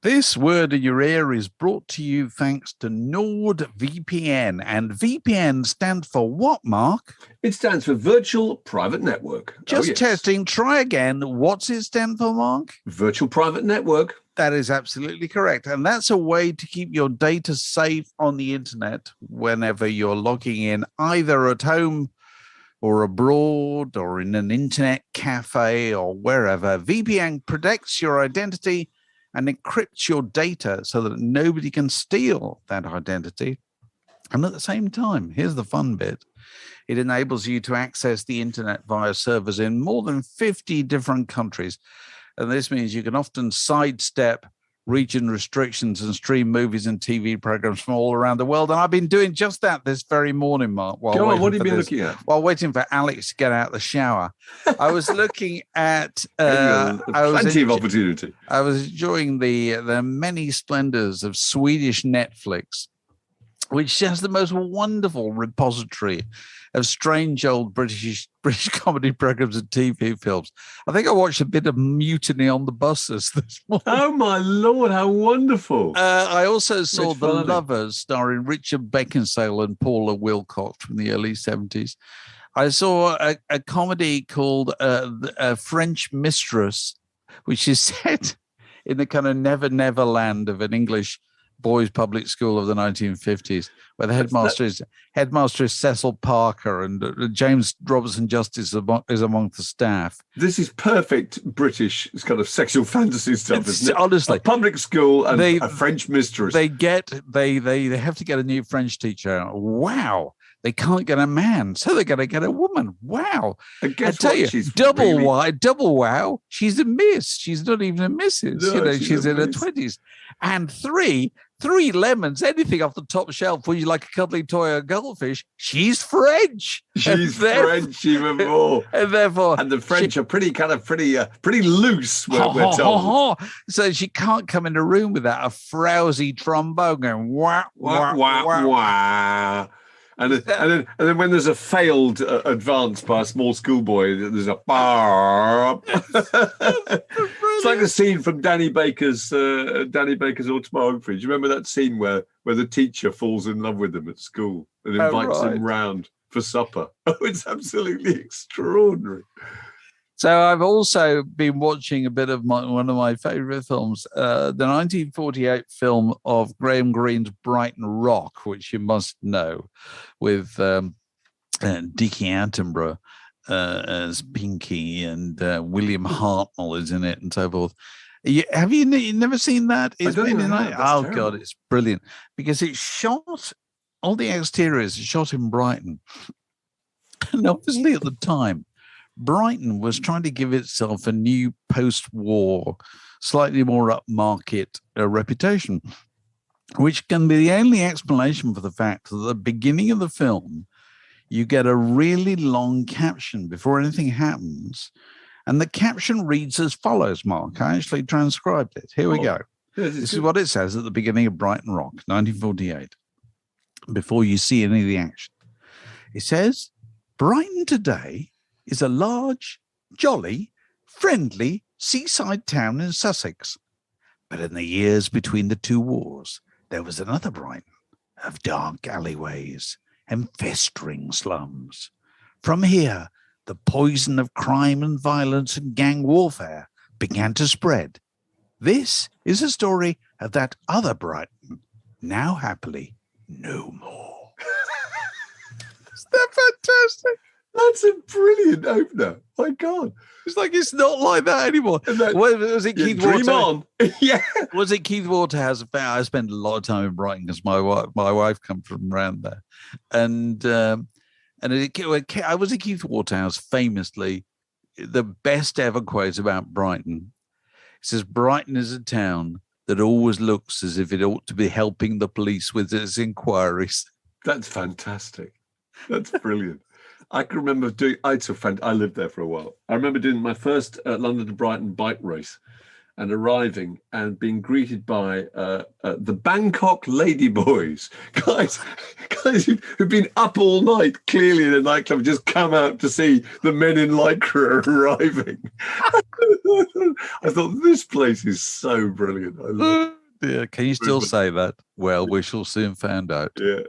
This word in your ear is brought to you thanks to NordVPN. And VPN stands for what, Mark? It stands for Virtual Private Network. Just testing. Try again. What's it stand for, Mark? Virtual Private Network. That is absolutely correct. And that's a way to keep your data safe on the internet whenever you're logging in, either at home or abroad or in an internet cafe or wherever. VPN protects your identity and encrypts your data so that nobody can steal that identity. And at the same time, here's the fun bit. It enables you to access the internet via servers in more than 50 different countries. And this means you can often sidestep region restrictions and stream movies and TV programs from all around the world. And I've been doing just that this very morning, Mark. Go on, what have you been looking at? While waiting for Alex to get out of the shower, I was looking at... plenty of opportunity. I was enjoying the many splendors of Swedish Netflix, which has the most wonderful repository of strange old British comedy programs and TV films. I think I watched a bit of Mutiny on the Buses this morning. Oh, my Lord, how wonderful. I also saw The Lovers, starring Richard Beckinsale and Paula Wilcox from the early 70s. I saw a comedy called French Mistress, which is set in the kind of never land of an English boys' public school of the 1950s, where the headmaster is Cecil Parker, and James Robertson Justice is among the staff. This is perfect British kind of sexual fantasy stuff, isn't it? Honestly, a public school and a French mistress. They have to get a new French teacher. Wow. They can't get a man, so they're going to get a woman. Wow. And guess I tell what? you, She's double wow. She's a miss. She's not even a missus. No, she's in her 20s. And three lemons, anything off the top shelf, when you like a cuddly toy or goldfish, she's French. She's French even more. And therefore... And the French are pretty loose, we're told. So she can't come in a room without a frowsy trombone going wah, wah, wah, wah. wah. And then when there's a failed advance by a small schoolboy, there's a bar. It's like the scene from Danny Baker's autobiography. Do you remember that scene where the teacher falls in love with them at school and invites them round for supper? Oh, it's absolutely extraordinary. So I've also been watching a bit of one of my favourite films, the 1948 film of Graham Greene's Brighton Rock, which you must know, with Dickie Attenborough as Pinky, and William Hartnell is in it and so forth. Have you never seen that? God, it's brilliant because it's shot, all the exteriors are shot in Brighton. And obviously at the time, Brighton was trying to give itself a new post-war, slightly more upmarket reputation, which can be the only explanation for the fact that at the beginning of the film, you get a really long caption before anything happens. And the caption reads as follows, Mark. I actually transcribed it. Here we go. This is what it says at the beginning of Brighton Rock, 1948, before you see any of the action. It says, Brighton today is a large, jolly, friendly seaside town in Sussex. But in the years between the two wars, there was another Brighton of dark alleyways and festering slums. From here, the poison of crime and violence and gang warfare began to spread. This is a story of that other Brighton, now happily no more. Isn't that fantastic? That's a brilliant opener. My God. It's like it's not like that anymore. Was it Keith Waterhouse? Dream on. Yeah. Was it Keith Waterhouse? I spent a lot of time in Brighton because my wife comes from around there. And I was a Keith Waterhouse, famously, the best ever quote about Brighton. It says, Brighton is a town that always looks as if it ought to be helping the police with its inquiries. That's fantastic. That's brilliant. I can remember I lived there for a while. I remember doing my first London to Brighton bike race. and arriving and being greeted by the Bangkok Ladyboys, guys who've been up all night, clearly in a nightclub, just come out to see the men in lycra arriving. I thought, this place is so brilliant. I love it. Yeah, can you still say that? Well, we shall soon find out. Yeah.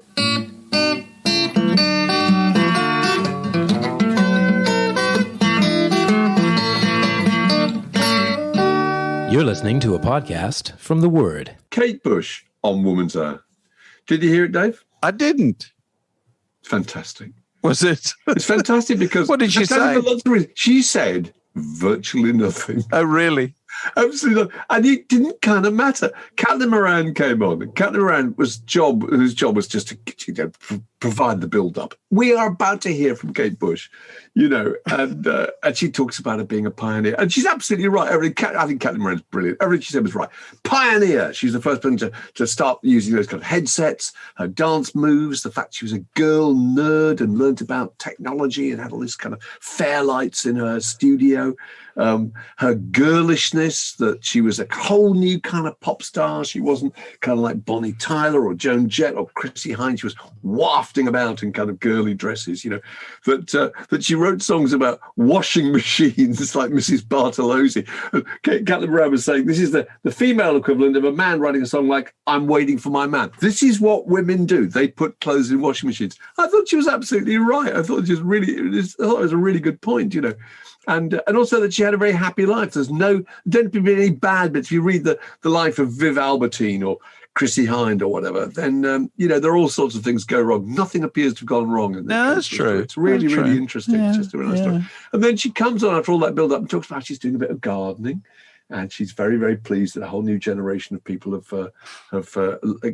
You're listening to a podcast from The Word. Kate Bush on Woman's Hour. Did you hear it, Dave? I didn't. Fantastic. Was it? It's fantastic because... What did she say? She said virtually nothing. Oh, really? Absolutely not. And it didn't kind of matter. Caitlin Moran came on. And Caitlin Moran whose job was just to provide the build-up. We are about to hear from Kate Bush, and she talks about her being a pioneer. And she's absolutely right. I think Caitlin Moran's brilliant. Everything she said was right. Pioneer. She's the first person to start using those kind of headsets, her dance moves, the fact she was a girl nerd and learned about technology and had all this kind of fairlights in her studio. Her girlishness, that she was a whole new kind of pop star. She wasn't kind of like Bonnie Tyler or Joan Jett or Chrissy Hynde. She was wafting about in kind of girly dresses, that she wrote songs about washing machines like Mrs. Bartolozzi. Caitlin Moran was saying this is the female equivalent of a man writing a song like I'm Waiting for My Man. This is what women do. They put clothes in washing machines. I thought she was absolutely right. I thought it was a really good point, And also that she had a very happy life. Don't be any bad bits. If you read the life of Viv Albertine or Chrissy Hynde or whatever, then, there are all sorts of things go wrong. Nothing appears to have gone wrong. No, that's true. It's really, that's really true. interesting. Yeah, It's just a really nice story. And then she comes on after all that build-up and talks about how she's doing a bit of gardening. And she's very, very pleased that a whole new generation of people have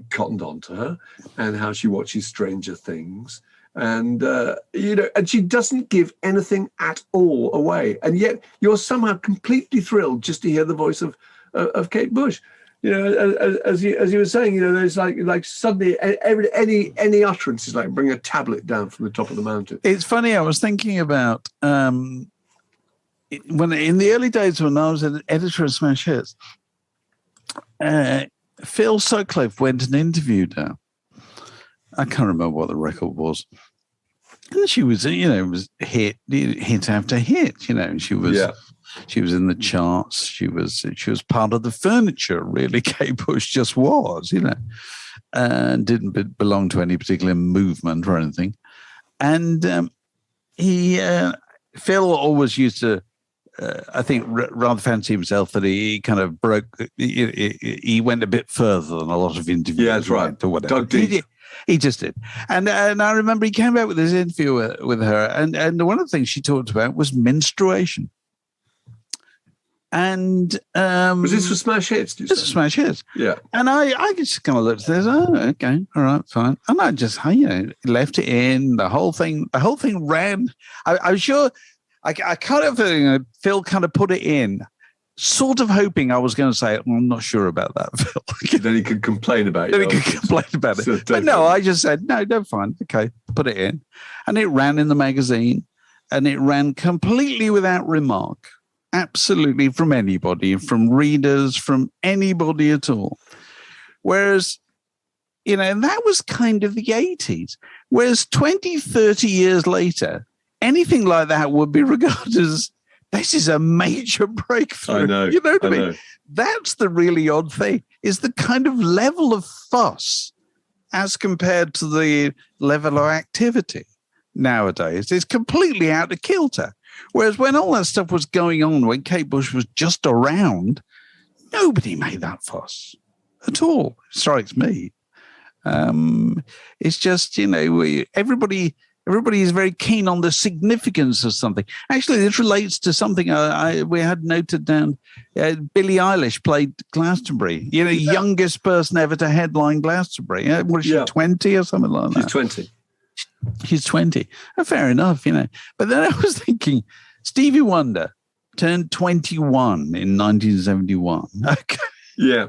cottoned on to her, and how she watches Stranger Things. And, and she doesn't give anything at all away. And yet you're somehow completely thrilled just to hear the voice of Kate Bush. As you were saying, there's like suddenly any utterance is like bring a tablet down from the top of the mountain. It's funny. I was thinking about when in the early days when I was an editor of Smash Hits, Phil Sutcliffe went and interviewed her. I can't remember what the record was. And she was, it was hit after hit. She was in the charts. She was part of the furniture. Really, Kate Bush just was, and didn't belong to any particular movement or anything. And Phil always used to. I think rather fancy himself that he kind of broke. He went a bit further than a lot of interviews. Yeah, that's right. Or whatever. Dug deep. He just did. And I remember he came out with this interview with her, and one of the things she talked about was menstruation. And was this for Smash Hits? This was Smash Hits. Yeah. And I just kind of looked at this. Oh, okay, all right, fine. And I just left it in. The whole thing ran. I'm sure. I kind of Phil kind of put it in, sort of hoping I was going to say, I'm not sure about that, Phil. Then he could complain about it. Then he could complain about it. But no, I just said, no, fine. Okay, put it in. And it ran in the magazine, and it ran completely without remark, absolutely from anybody, from readers, from anybody at all. Whereas, and that was kind of the 80s. Whereas 20, 30 years later, anything like that would be regarded as this is a major breakthrough. I know. You know what I mean? Know. That's the really odd thing, is the kind of level of fuss as compared to the level of activity nowadays is completely out of kilter. Whereas when all that stuff was going on, when Kate Bush was just around, nobody made that fuss at all. It strikes me. It's just, everybody is very keen on the significance of something. Actually, this relates to something we had noted down. Billie Eilish played Glastonbury. Youngest person ever to headline Glastonbury. Was she 20 or something like that? She's 20. She's 20. Oh, fair enough, But then I was thinking, Stevie Wonder turned 21 in 1971. Okay. Yeah.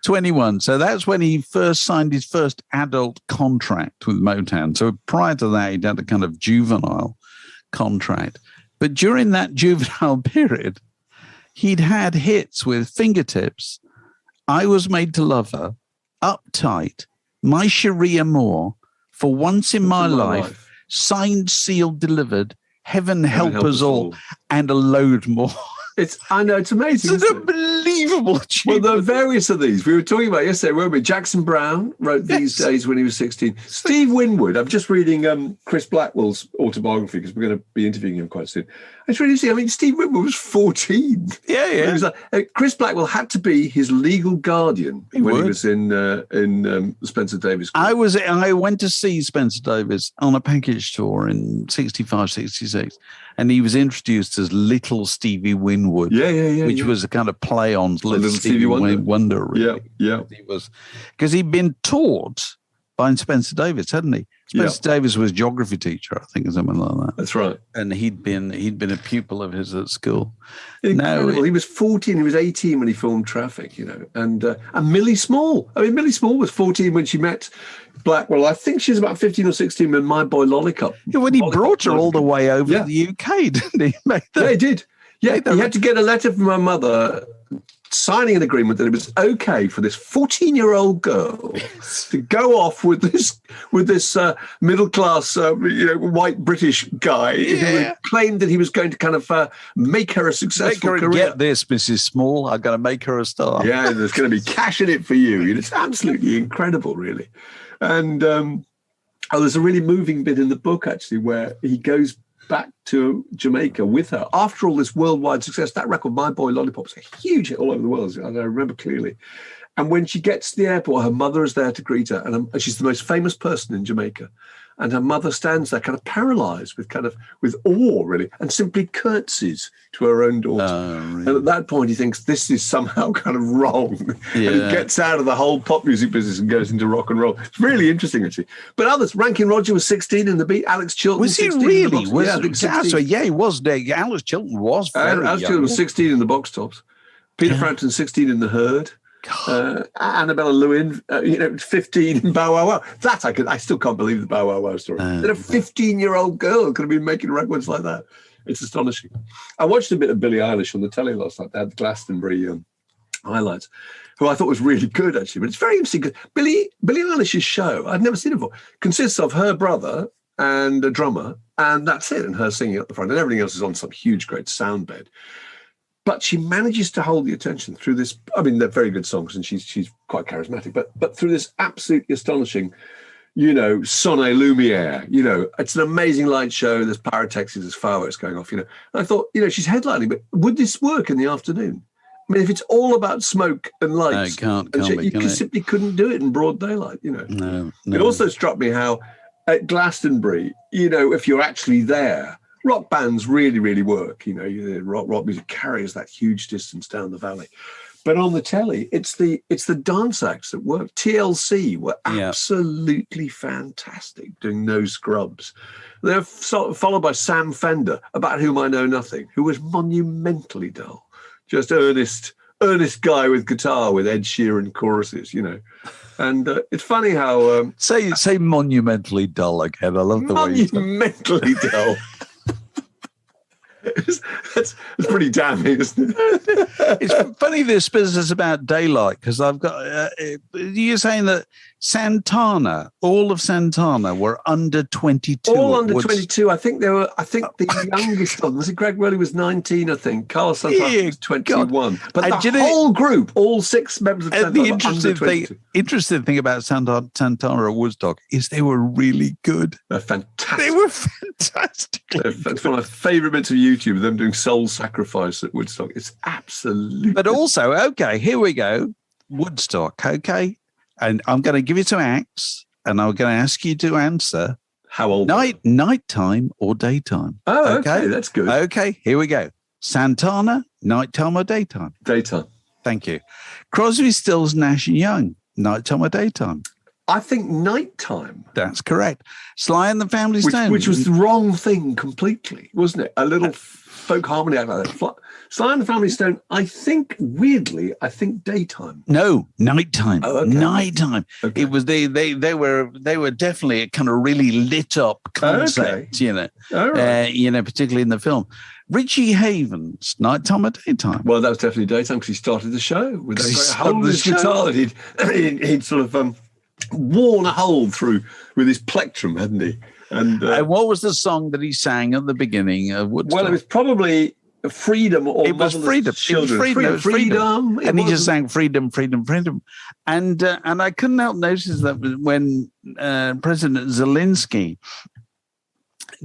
21. So that's when he first signed his first adult contract with Motown. So prior to that, he'd had a kind of juvenile contract. But during that juvenile period, he'd had hits with Fingertips, I Was Made to Love Her, Uptight, My Cherie Amour, For Once in My Life, Signed, Sealed, Delivered, Heaven Help Us All, and a load more. I know, it's amazing. It's an unbelievable achievement. Well, there are various of these. We were talking about yesterday, weren't we? Jackson Browne wrote These Days when he was 16. Steve Winwood, I'm just reading Chris Blackwell's autobiography because we're going to be interviewing him quite soon. It's really interesting. I mean, Steve Winwood was 14. Yeah. He was like, Chris Blackwell had to be his legal guardian he was in Spencer Davis. I went to see Spencer Davis on a package tour in 65, 66. And he was introduced as Little Stevie Winwood, which was a kind of play on Little Stevie Wonder. Really. Yeah. He was, because he'd been taught by Spencer Davis, hadn't he? Spencer Davis was geography teacher, I think, or something like that. That's right. And he'd been a pupil of his at school. Incredible. He was 14. He was 18 when he filmed Traffic, and Millie Small. I mean, Millie Small was 14 when she met Blackwell. I think she was about 15 or 16 when My Boy Lollipop. Yeah, when he brought her all the way over to the UK, didn't he? Yeah, he did. Yeah, he had to get a letter from her mother signing an agreement that it was okay for this 14-year-old girl to go off with this middle class white British guy who claimed that he was going to kind of make her a successful career. Get this, Mrs. Small, I'm going to make her a star. Yeah, there's going to be cash in it for you. It's absolutely incredible, really. And there's a really moving bit in the book actually where he goes back to Jamaica with her after all this worldwide success. That record, My Boy Lollipop, is a huge hit all over the world. I remember clearly. And when she gets to the airport, her mother is there to greet her, and she's the most famous person in Jamaica. And her mother stands there, kind of paralyzed with awe, really, and simply curtsies to her own daughter. Really? And at that point, he thinks this is somehow kind of wrong, and he gets out of the whole pop music business and goes into rock and roll. It's really interesting, actually. But others, Rankin Roger was 16 in the beat. Alex Chilton was he 16 really? In the box. Was I think 16. He was there. Alex Chilton was very Alex young. Chilton was 16 in the Box Tops. Peter Frampton 16 in the Herd. Annabella Lwin, 15 in Bow Wow Wow. That I still can't believe the Bow Wow Wow story. That a 15-year-old girl could have been making records like that. It's astonishing. I watched a bit of Billie Eilish on the telly last night. They had the Glastonbury highlights, who I thought was really good, actually. But it's very interesting because Billie Eilish's show, I'd never seen it before, consists of her brother and a drummer, and that's it, and her singing at the front, and everything else is on some huge, great sound bed. But she manages to hold the attention through this. I mean, they're very good songs, and she's quite charismatic. But through this absolutely astonishing, Sonne Lumiere. It's an amazing light show. There's pyrotechnics, there's fireworks going off. And I thought, she's headlining, but would this work in the afternoon? I mean, if it's all about smoke and lights, you simply couldn't do it in broad daylight. No. It also struck me how at Glastonbury, if you're actually there, rock bands really, really work. Rock music carries that huge distance down the valley. But on the telly, it's the dance acts that work. TLC were absolutely fantastic, doing No Scrubs. They're followed by Sam Fender, about whom I know nothing, who was monumentally dull. Just earnest guy with guitar with Ed Sheeran choruses, And it's funny how... say monumentally dull again. I love the way you say monumentally dull. It's pretty damning, isn't it? It's funny this business about daylight, because I've got you're saying that all of Santana were under 22. All under 22. I think the youngest of them was Greg Rowley was 19, I think. Carlos Santana was 21. God. But the whole group, all 6 members of Santana were under 22. Interesting thing about Santana at Woodstock is they were really good. They're fantastic. They were fantastic. It's one of my favourite bits of YouTube, them doing Soul Sacrifice at Woodstock. It's absolutely... But also, okay, here we go. Woodstock, okay? And I'm going to give you 2 acts, and I'm going to ask you to answer. How old? Nighttime or daytime? Oh, okay, that's good. Okay, here we go. Santana, nighttime or daytime? Daytime. Thank you. Crosby, Stills, Nash and Young, nighttime or daytime? I think nighttime. That's correct. Sly and the Family Stone. Which was the wrong thing completely, wasn't it? A little folk harmony act like that. Sly and the Family Stone, I think daytime. No, nighttime. Oh, okay. Nighttime. Okay. It was they were definitely a kind of really lit up concept, Okay. you know. All right. Particularly in the film. Richie Havens, nighttime or daytime? Well, that was definitely daytime because he started the show with that He great started hole in the his show. guitar that he'd sort of worn a hole through with his plectrum, hadn't he? And what was the song that he sang at the beginning of Woodstock? well, it was probably Freedom or It was Freedom. Children. It was Freedom. And he just sang. sang Freedom, Freedom, Freedom. And I couldn't help notice that when President Zelensky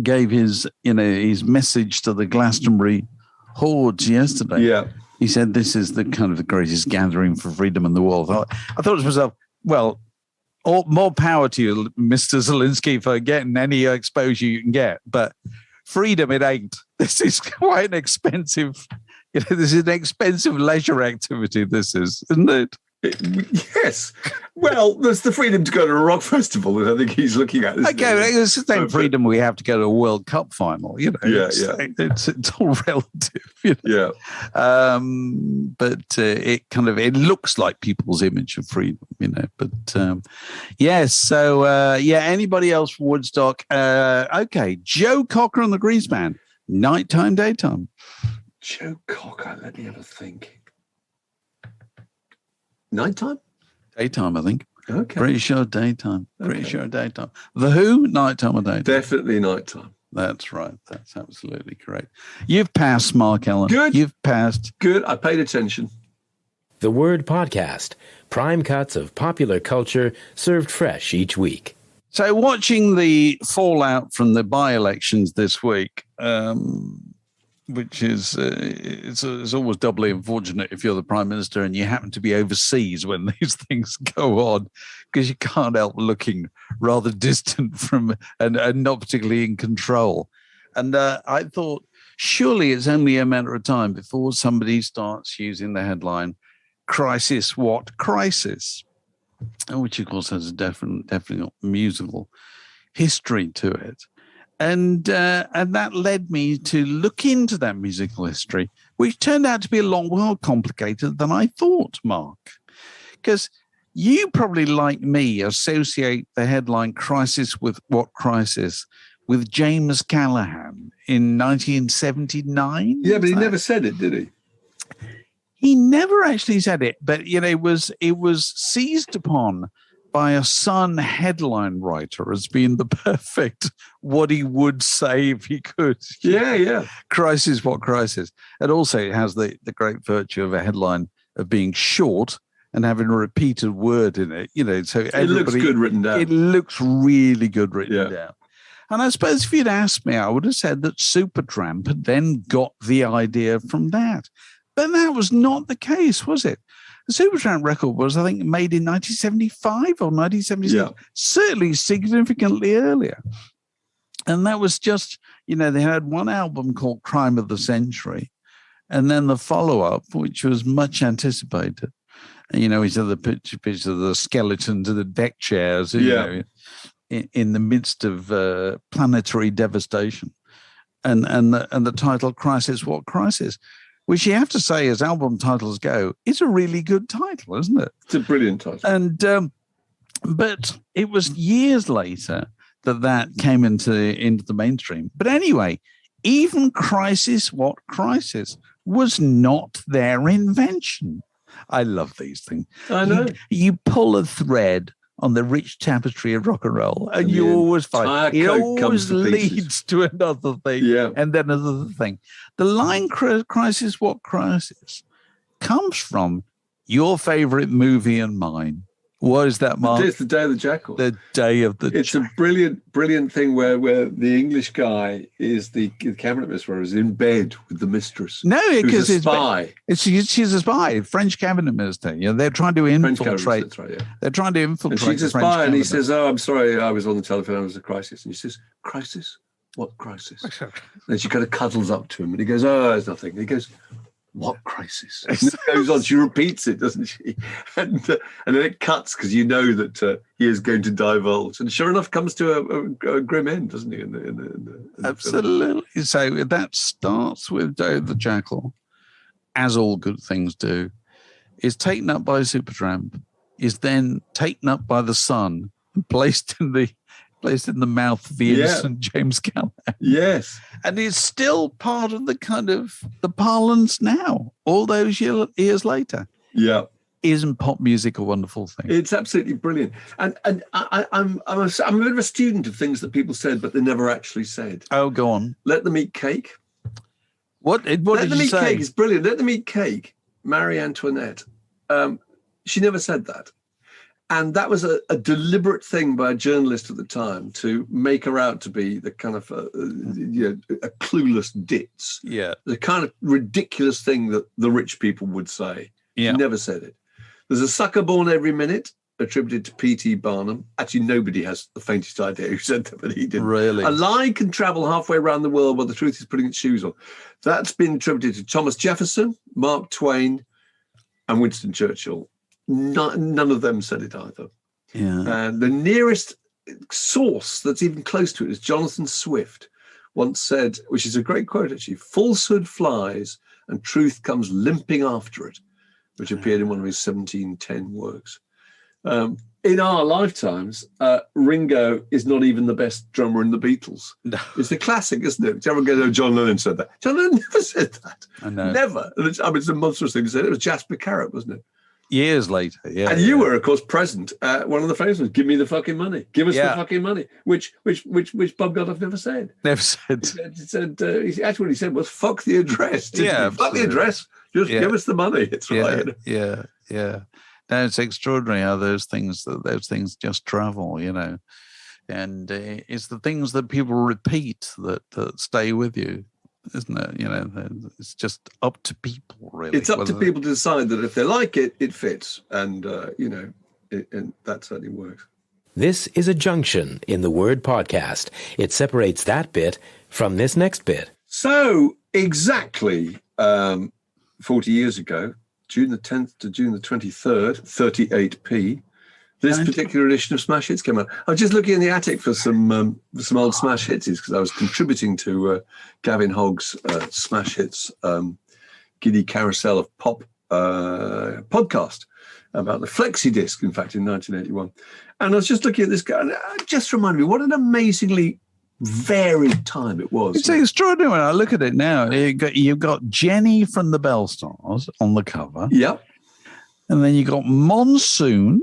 gave his message to the Glastonbury hordes yesterday. Yeah. He said, this is the kind of the greatest gathering for freedom in the world. I thought to myself, well, more power to you, Mr. Zelensky, for getting any exposure you can get. But freedom, it ain't. This is quite an expensive, this is an expensive leisure activity, this is, isn't it? Yes. Well, there's the freedom to go to a rock festival that I think he's looking at. Okay, it's the same freedom we have to go to a World Cup final. You know, it's all relative. You know? Yeah. But it looks like people's image of freedom. You know, but yes. So anybody else from Woodstock? Okay, Joe Cocker and the Grease Band. Nighttime, daytime. Joe Cocker. Let me have a think. Nighttime? Daytime, I think. Okay. Pretty sure daytime. Pretty sure daytime. The Who, nighttime or daytime? Definitely nighttime. That's right. That's absolutely correct. You've passed, Mark Ellen. Good. You've passed. Good. I paid attention. The Word Podcast. Prime cuts of popular culture served fresh each week. So watching the fallout from the by-elections this week, which is it's always doubly unfortunate if you're the Prime Minister and you happen to be overseas when these things go on, because you can't help looking rather distant from and not particularly in control. And I thought, surely it's only a matter of time before somebody starts using the headline, "Crisis What Crisis?" which of course has a definitely musical history to it. And that led me to look into that musical history, which turned out to be a lot more complicated than I thought, Mark. Because you probably, like me, associate the headline "Crisis with What Crisis" with James Callaghan in 1979. Yeah, but he never said it, did he? He never actually said it, but it was seized upon by a Sun headline writer as being the perfect what he would say if he could. Yeah. Crisis, what crisis? And also it has the great virtue of a headline of being short and having a repeated word in it. So it looks good written down. It looks really good written Yeah. down. And I suppose if you'd asked me, I would have said that Supertramp had then got the idea from that. But that was not the case, was it? The Supertramp record was, I think, made in 1975 or 1976, certainly significantly earlier. And that was just, they had one album called Crime of the Century, and then the follow-up, which was much anticipated. And, we saw the picture of the skeletons of the deck chairs, in the midst of planetary devastation. And the title, Crisis, What Crisis? Which you have to say, as album titles go, is a really good title, isn't it? It's a brilliant title. And but it was years later that came into the mainstream. But anyway, even Crisis, What Crisis was not their invention. I love these things. I know. You pull a thread on the rich tapestry of rock and roll, and you always find it always leads to another thing, and then another thing. The line "Crisis, What Crisis" comes from your favorite movie and mine. What is that, Mark? It's the Day of the Jackal. The Day of the Jackal. It's a brilliant thing where the English guy is the cabinet minister, is in bed with the mistress. No, because it's a spy. She's a spy, French cabinet minister. They're trying to infiltrate. That's right, They're trying to infiltrate. And she's a spy, and he says, "Oh, I'm sorry, I was on the telephone. It was a crisis." And she says, "Crisis? What crisis?" And she kind of cuddles up to him, and he goes, "Oh, there's nothing." And he goes, what crisis? And it goes on, she repeats it, doesn't she? And then it cuts because you know that he is going to divulge. And sure enough, comes to a grim end, doesn't he? In the Absolutely. Film. So that starts with the Jackal, as all good things do, is taken up by Supertramp, is then taken up by the Sun and placed in the mouth of the innocent James Callaghan. Yes. And it's still part of the kind of the parlance now, all those years later. Yeah. Isn't pop music a wonderful thing? It's absolutely brilliant. And I'm a bit of a student of things that people said, but they never actually said. Oh, go on. Let them eat cake. What did you say? Let them eat cake is brilliant. Let them eat cake. Marie Antoinette. She never said that. And that was a deliberate thing by a journalist at the time to make her out to be the kind of a clueless ditz. Yeah. The kind of ridiculous thing that the rich people would say. Yeah. She never said it. There's a sucker born every minute attributed to P.T. Barnum. Actually, nobody has the faintest idea who said that, but he did. Really? A lie can travel halfway around the world while the truth is putting its shoes on. That's been attributed to Thomas Jefferson, Mark Twain, and Winston Churchill. None of them said it either. Yeah. And the nearest source that's even close to it is Jonathan Swift once said, which is a great quote actually, "Falsehood flies and truth comes limping after it," which appeared in one of his 1710 works. In our lifetimes, Ringo is not even the best drummer in the Beatles. No. It's a classic, isn't it? Everyone goes, "Oh, John Lennon said that." John Lennon never said that. I know. Never. It's a monstrous thing to say. It was Jasper Carrot, wasn't it? Years later, yeah. And you were, of course, present at one of the famous ones, "Give me the fucking money. Give us the fucking money," which Bob Geldof never said. Never said. He said actually what he said was, "Fuck the address." Yeah, fuck the address. Just give us the money. It's right. Yeah. No, it's extraordinary how those things just travel, and it's the things that people repeat that stay with you, isn't it? It's just up to people, really. It's up to people to decide that if they like it, it fits, and and that certainly works. This is a junction in the word podcast. It separates that bit from this next bit. So exactly 40 years ago, June the 10th to June the 23rd, 38p, this particular edition of Smash Hits came out. I was just looking in the attic for some old Smash Hits because I was contributing to Gavin Hogg's Smash Hits Giddy Carousel of Pop podcast about the flexi disc, in fact, in 1981. And I was just looking at this guy, and it just reminded me what an amazingly varied time it was. It's extraordinary when I look at it now. You've got Jenny from the Belle Stars on the cover. Yep. And then you got Monsoon,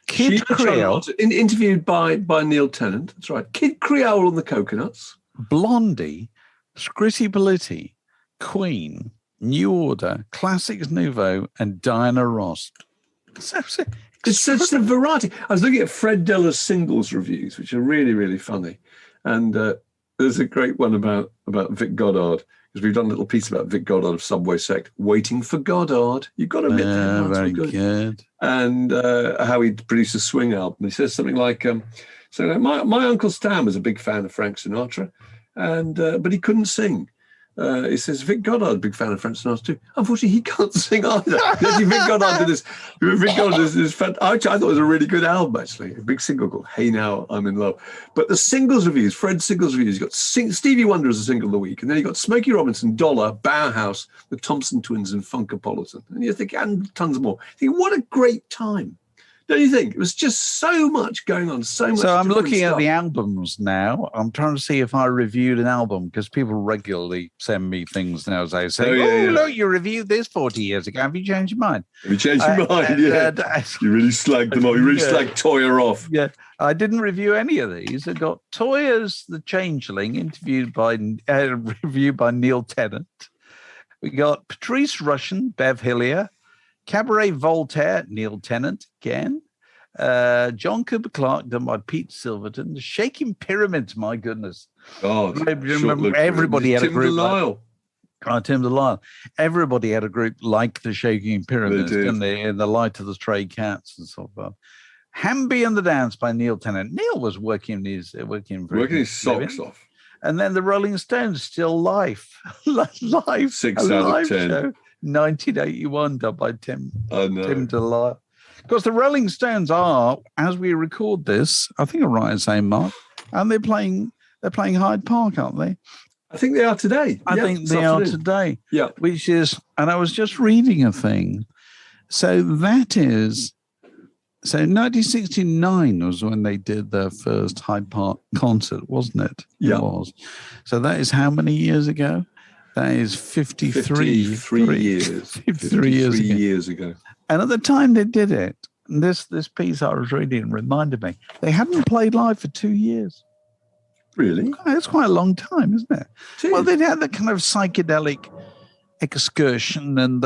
Kid Creole. Interviewed by Neil Tennant. That's right. Kid Creole and the Coconuts. Blondie, Scritti Politti, Queen, New Order, Classics Nouveau, and Diana Ross. It's such a variety. I was looking at Fred Della's singles reviews, which are really, really funny. And there's a great one about Vic Godard, because we've done a little piece about Vic Godard of Subway Sect, Waiting for Godard. You've got to admit that. Very good. And how he produced a swing album. He says something like, my Uncle Stan was a big fan of Frank Sinatra, and but he couldn't sing. He says, Vic Godard, a big fan of Frank Sinatra too. Unfortunately, he can't sing either. Vic Godard did this. Vic Godard did this. I thought it was a really good album, actually. A big single called "Hey Now, I'm in Love." But the singles reviews, Fred's singles reviews, you got Stevie Wonder as a single of the week, and then you got Smokey Robinson, Dollar, Bauhaus, the Thompson Twins, and Funkapolitan, and you think, and tons more. You think, what a great time. Don't you think? It was just so much going on, so much. So I'm looking stuff. at the albums now. I'm trying to see if I reviewed an album, because people regularly send me things now. They say, look, you reviewed this 40 years ago. Have you changed your mind? Have you changed your mind? You really slagged them off. You really slagged Toyah off. Yeah, I didn't review any of these. I got Toyah's The Changeling, reviewed by Neil Tennant. We got Patrice Rushen, Bev Hillier. Cabaret Voltaire, Neil Tennant again. John Cooper Clarke, done by Pete Silverton. The Shaking Pyramids, my goodness. Oh, remember everybody had a group. Tim Delisle. Everybody had a group like the Shaking Pyramids, didn't they? In the Light of the Stray Cats and so forth. Hambi and the Dance by Neil Tennant. Neil was working his socks off. And then the Rolling Stones, Still Life. Live. 6 out of 10. Show. 1981, done by Tim DeLisle. Of course, the Rolling Stones are, as we record this, I think I'm right in saying, Mark, and they're playing Hyde Park, aren't they? I think they are today. I think they are today. Yeah. Which is, and I was just reading a thing. So 1969 was when they did their first Hyde Park concert, wasn't it? Yeah. It was. So that is how many years ago? That is 53 years. 53 years ago. And at the time they did it, and this piece I was reading reminded me, they hadn't played live for 2 years. Really? It's quite a long time, isn't it? Well, they'd had the kind of psychedelic excursion, and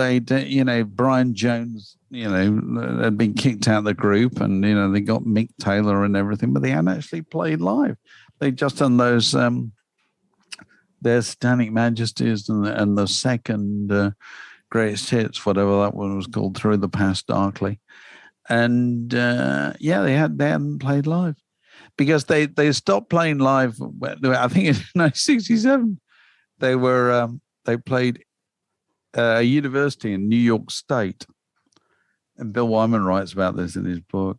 Brian Jones, had been kicked out of the group, and, they got Mick Taylor and everything, but they hadn't actually played live. They'd just done those, their Satanic Majesties and the second Greatest Hits, whatever that one was called, Through the Past Darkly. And, they hadn't played live. Because they stopped playing live, I think in 1967, they played a university in New York State. And Bill Wyman writes about this in his book.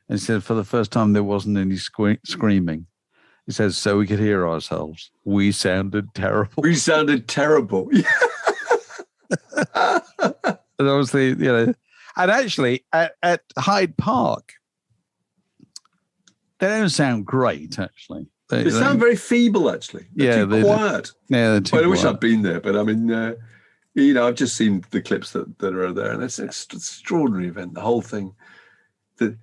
And he said, for the first time, there wasn't any screaming. He says, so we could hear ourselves. We sounded terrible. We sounded terrible. And obviously, and actually at Hyde Park, they don't sound great, actually. They sound very feeble, actually. They're too quiet. They're too quiet. I wish I'd been there, but I mean, I've just seen the clips that are there, and it's an extraordinary event. The whole thing, the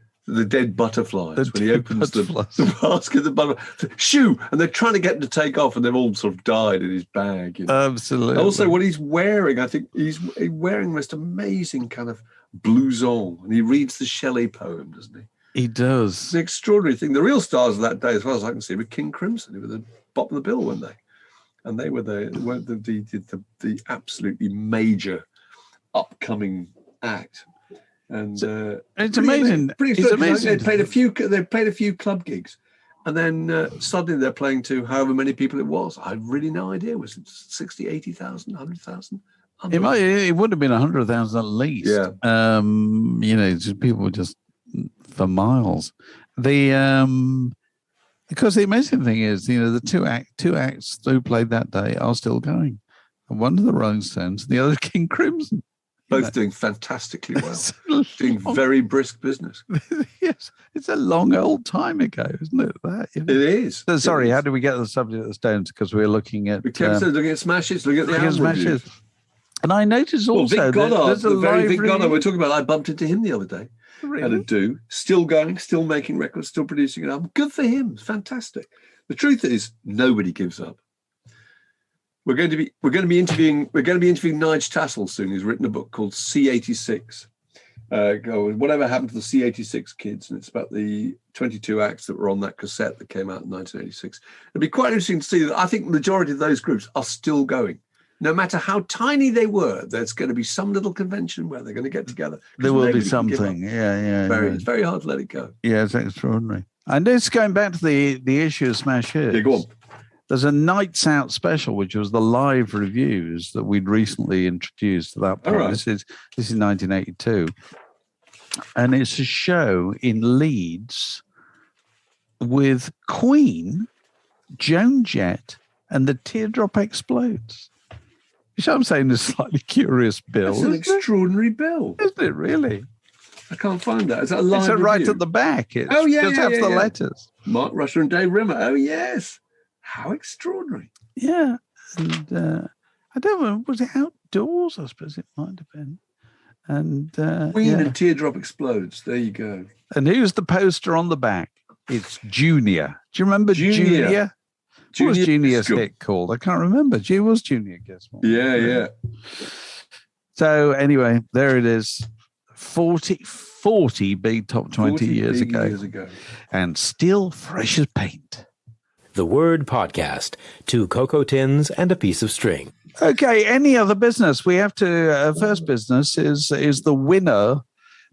dead butterflies when he opens the basket, the butterfly shoo, and they're trying to get him to take off, and they've all sort of died in his bag. Absolutely. Also, what he's wearing, I think he's wearing the most amazing kind of blouson, and he reads the Shelley poem, doesn't he? He does. It's an extraordinary thing. The real stars of that day, as far as I can see, were King Crimson, who were the bottom of the bill, weren't they? And they were the absolutely major upcoming act. And it's amazing. Pretty it's amazing. They played a few club gigs, and then suddenly they're playing to however many people it was. I had really no idea. Was it 60, 80,000, 100,000? It would have been 100,000 at least. Yeah. People were just for miles. Because the amazing thing is, the two acts who played that day are still going. And one of the Rolling Stones, and the other King Crimson. Both doing fantastically well. Doing very brisk business. Yes, it's a long old time ago, isn't it? It is. So, sorry, how did we get to the subject of the Stones? Because we're looking at... We kept looking at smashes, looking at the album reviews. And I noticed also... Vic Godard, Vic Godard, review. we're talking about, I bumped into him the other day. Really? At a do, still going, still making records, still producing an album. Good for him. It's fantastic. The truth is, nobody gives up. We're going to be interviewing Nigel Tassel soon. He's written a book called C86. Whatever happened to the C86 kids, and it's about the 22 acts that were on that cassette that came out in 1986. It'd be quite interesting to see that. I think the majority of those groups are still going. No matter how tiny they were, there's going to be some little convention where they're going to get together. There will be something. Yeah. It's very hard to let it go. Yeah, it's extraordinary. And it's going back to the issue of Smash Hits. Yeah, go on. There's a Nights Out special, which was the live reviews that we'd recently introduced at that point. Right. This is 1982. And it's a show in Leeds with Queen, Joan Jett, and the Teardrop Explodes. Which I'm saying is a slightly curious bill. It's an extraordinary bill. Isn't it really? I can't find that. Is that a live review? Right at the back. It just has the letters. Mark Rusher and Dave Rimmer. Oh, yes. How extraordinary. Yeah. And I don't know, was it outdoors? I suppose it might have been. And Queen and Teardrop Explodes. There you go. And who's the poster on the back? It's Junior. Do you remember Junior? What was Junior's hit called? I can't remember. Was Junior, guess what? Yeah. So anyway, there it is. 40 big top 20 years ago. And still fresh as paint. The Word Podcast. 2 cocoa tins and a piece of string. Okay, any other business? We have to, first business is the winner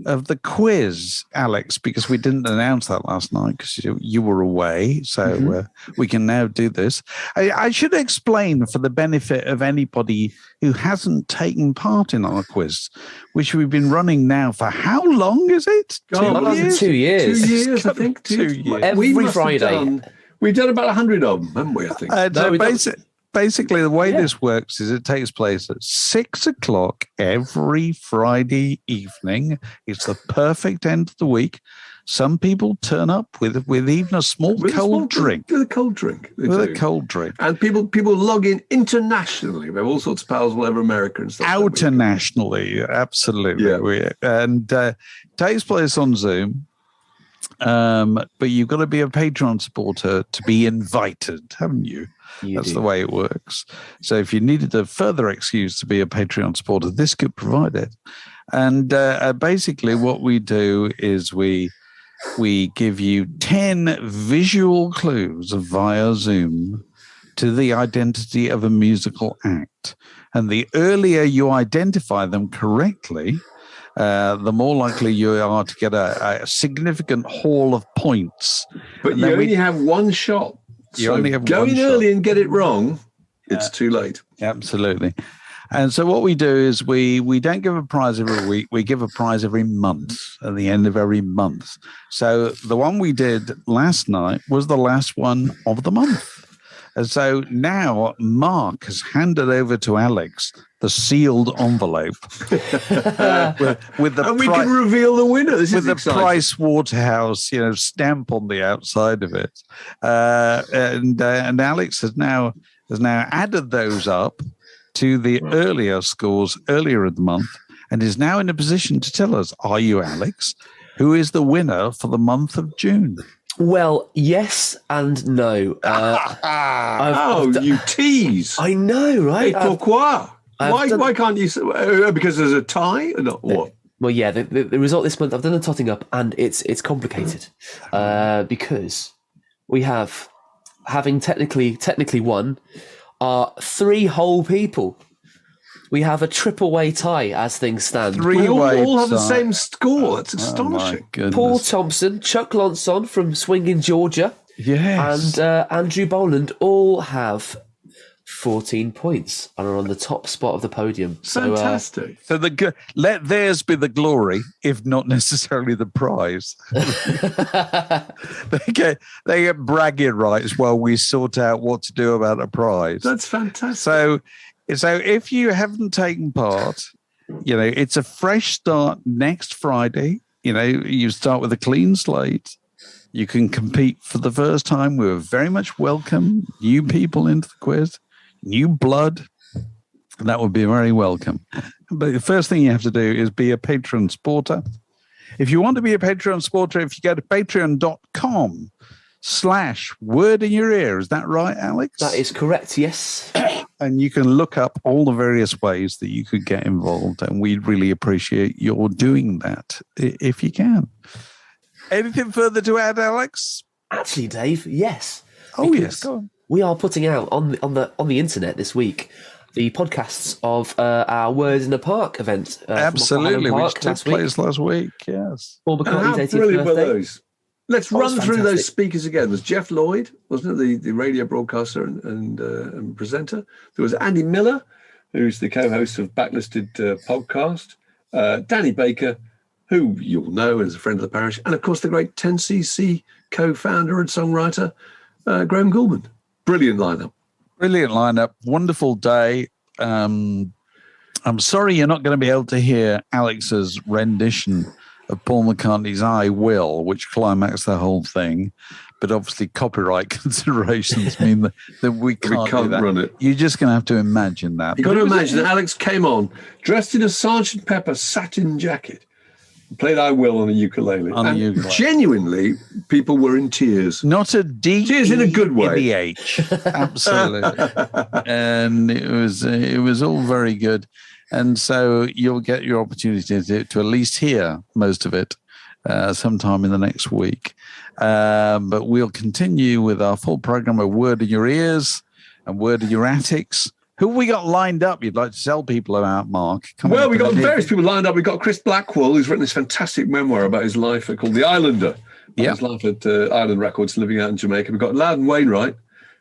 of the quiz, Alex, because we didn't announce that last night because you were away. So we can now do this. I should explain for the benefit of anybody who hasn't taken part in our quiz, which we've been running now for how long is it? 2 years? 2 years. 2 years, I think. 2 years. Every Friday. We've done about 100 of them, haven't we, I think? Basically, the way this works is it takes place at 6 o'clock every Friday evening. It's the perfect end of the week. Some people turn up with even a small cold drink. With a cold drink. With a cold drink. And people log in internationally. We have all sorts of pals all over America and stuff. Internationally, absolutely. Yeah. And takes place on Zoom. But you've got to be a Patreon supporter to be invited, haven't you? That's the way it works. So if you needed a further excuse to be a Patreon supporter, this could provide it. And basically what we do is we give you 10 visual clues via Zoom to the identity of a musical act. And the earlier you identify them correctly, the more likely you are to get a significant haul of points. But you only have one shot. You only have go one in shot. early and get it wrong, it's too late. Absolutely. And so what we do is we don't give a prize every week. We give a prize every month at the end of every month. So the one we did last night was the last one of the month. And so now Mark has handed over to Alex the sealed envelope with the and we can reveal the winner. This with is the exciting. Price Waterhouse, stamp on the outside of it. And Alex has now added those up to the earlier scores earlier in the month, and is now in a position to tell us, are you, Alex, who is the winner for the month of June? Well, yes and no. You tease. I know, right? Et pourquoi? Why can't you? Because there's a tie? Not what? Well, yeah, the result this month, I've done the totting up, and it's complicated because we have, having technically won, are 3 whole people. We have a triple-way tie as things stand. We all have the same score. That's astonishing. Paul Thompson, Chuck Lonson from Swinging Georgia, yes, and Andrew Boland all have 14 points and are on the top spot of the podium. Fantastic. So let theirs be the glory, if not necessarily the prize. they get bragging rights while we sort out what to do about a prize. That's fantastic. So if you haven't taken part, it's a fresh start next Friday. You start with a clean slate. You can compete for the first time. We very much welcome new people into the quiz, new blood. And that would be very welcome. But the first thing you have to do is be a Patreon supporter. If you want to be a Patreon supporter, if you go to patreon.com/word in your ear, is that right, Alex? That is correct, yes. And you can look up all the various ways that you could get involved, and we'd really appreciate your doing that if you can. Anything further to add, Alex? Actually, Dave, yes. Oh, yes. Go on. We are putting out on the internet this week the podcasts of our Words in the Park event. Absolutely, which took place last week. Yes. Paul McCartney's 80th brilliant birthday. were those? Let's run through those speakers again. There was Jeff Lloyd, wasn't it, the radio broadcaster and presenter? There was Andy Miller, who's the co-host of Backlisted podcast. Danny Baker, who you'll know as a friend of the parish, and of course the great 10cc co-founder and songwriter Graham Goulman. Brilliant lineup. Brilliant lineup. Wonderful day. I'm sorry you're not going to be able to hear Alex's rendition of Paul McCartney's I Will, which climaxed the whole thing. But obviously copyright considerations mean that we can't run it. You're just going to have to imagine that. You've got to imagine that Alex came on dressed in a Sgt. Pepper satin jacket, played I Will on a ukulele. Genuinely, people were in tears. Not a D. Tears in a good way. In the H. Absolutely. And it was all very good. And so you'll get your opportunity to at least hear most of it sometime in the next week. But we'll continue with our full program of Word in Your Ears and Word in Your Attics Who have we got lined up? You'd like to sell people about, Mark? Well, we got various people lined up. We've got Chris Blackwell, who's written this fantastic memoir about his life called The Islander. His life at Island Records, living out in Jamaica. We've got Loudon Wainwright,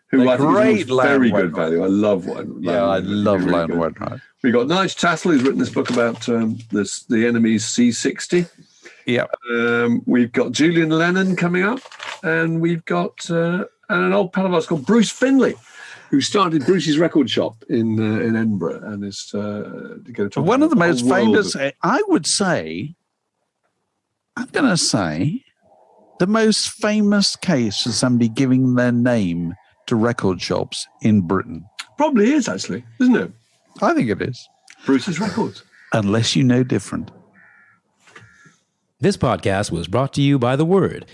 who I think is very good value. I love Wainwright. Yeah, I love Loudon Wainwright. We've got Nigel Tassel, who's written this book about the enemy's C-60. Yeah. We've got Julian Lennon coming up, and we've got an old pal of ours called Bruce Finley, who started Bruce's record shop in Edinburgh, and is going to talk one of the about most famous. I would say, I'm going to say, the most famous case of somebody giving their name to record shops in Britain. Probably is, actually, isn't it? I think it is. Bruce's Records. Unless you know different. This podcast was brought to you by The Word.